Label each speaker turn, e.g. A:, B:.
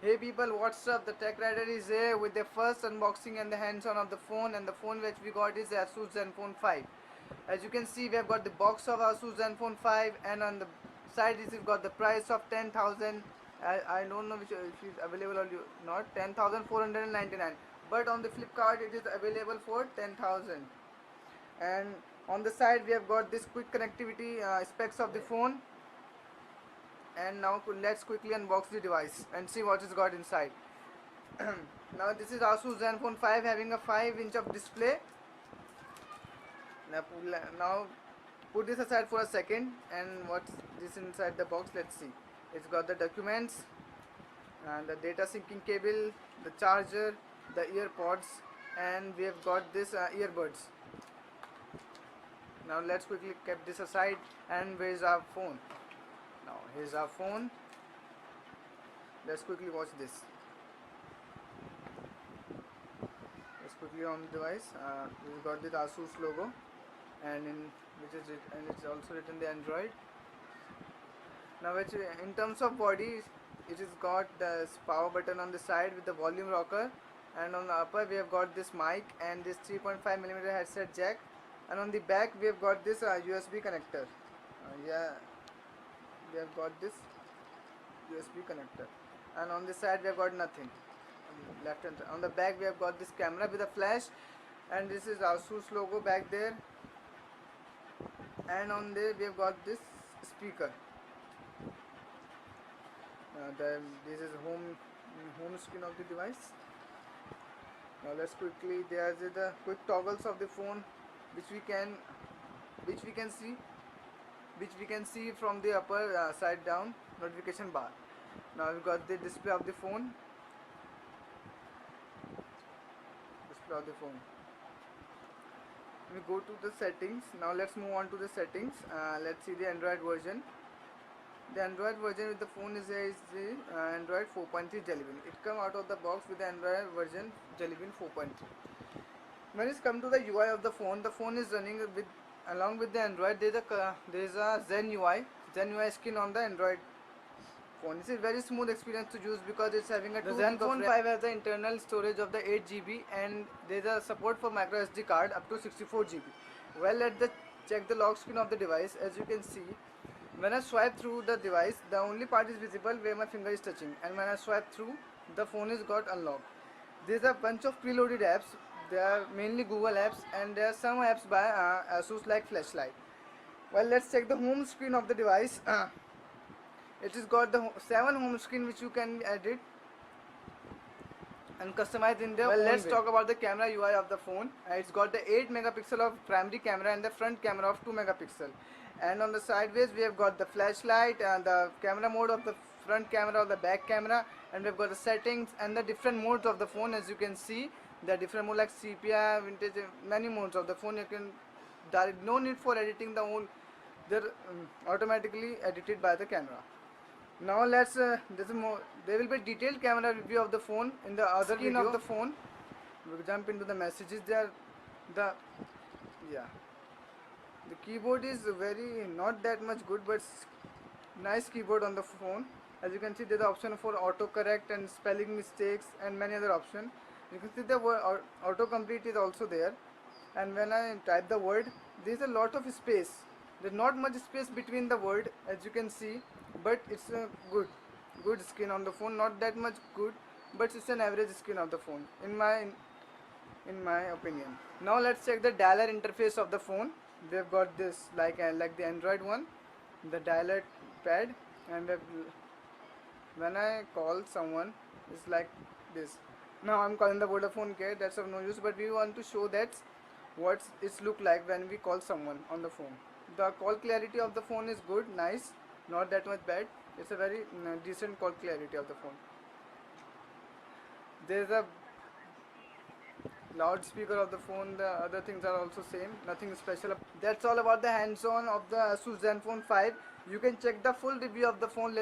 A: Hey people, what's up? The Tech Rider is here with the first unboxing and the hands-on of the phone, and the phone which we got is the Asus Zenfone 5. As you can see, we have got the box of Asus Zenfone 5, and on the side is we've got the price of 10,000. I don't know which if it's available or not, 10,499. But on the Flipkart it is available for 10,000. And on the side we have got this quick connectivity specs of the phone. And now let's quickly unbox the device and see what is got inside. Now this is Asus Zenfone 5 having a 5-inch of display. Now put this aside for a second, and what's this inside the box, let's see. It's got the documents and the data syncing cable, the charger, the earpods, and we have got this earbuds. Now let's quickly keep this aside, and where is our phone? Now here's our phone. Let's quickly watch this. Let's quickly on the device. We've got the Asus logo, and it's also written the Android. Now in terms of body, it has got this power button on the side with the volume rocker, and on the upper we have got this mic and this 3.5mm headset jack, and on the back we have got this USB connector. We have got this USB connector, and on this side we have got nothing. Left and on the back we have got this camera with a flash, and this is Asus logo back there, and on there we have got this speaker. This is home screen of the device. Now let's quickly, there is the quick toggles of the phone which we can see from the upper side down notification bar. Now we've got the display of the phone. We go to the settings. Now let's move on to the settings. Let's see the Android version. The Android version with the phone is the Android 4.3 Jelly Bean. It comes out of the box with the Android version Jelly Bean 4.3. When it's come to the UI of the phone is running with along with the Android. There is a Zen UI skin on the Android phone. This is very smooth experience to use because it's having a the Zenfone 5 has the internal storage of the 8GB, and there is a support for micro SD card up to 64GB. Well, let's check the lock screen of the device. As you can see, when I swipe through the device, the only part is visible where my finger is touching, and when I swipe through, the phone is got unlocked. There's a bunch of preloaded apps. They are mainly Google apps, and there are some apps by Asus like Flashlight. Well, let's check the home screen of the device. It has got the 7 home screen which you can edit and customize in their own way. Let's talk about the camera UI of the phone. It's got the 8 megapixel of primary camera and the front camera of 2 megapixel. And on the sideways we have got the flashlight and the camera mode of the front camera or the back camera, and we've got the settings and the different modes of the phone. As you can see, the different modes like sepia, vintage, many modes of the phone. You can no need for editing the whole. They're automatically edited by the camera. Now let's there will be detailed camera review of the phone in the other screen of the phone. We'll jump into the messages there. The keyboard is very not that much good, but nice keyboard on the phone. As you can see, there's the option for autocorrect and spelling mistakes and many other options. You can see the word autocomplete is also there, and when I type the word, there's a lot of space. There's not much space between the word, as you can see, but it's a good screen on the phone. Not that much good, but it's an average screen of the phone in my opinion. Now let's check the dialer interface of the phone. We've got this like the Android one, the dialer pad, and when I call someone, it's like this. Now I'm calling the Vodafone Care, that's of no use, but we want to show that what it look like when we call someone on the phone. The call clarity of the phone is good, nice, not that much bad. It's a very decent call clarity of the phone. There's a loudspeaker of the phone. The other things are also same, nothing special. That's all about the hands-on of the Asus Zenfone 5. You can check the full review of the phone.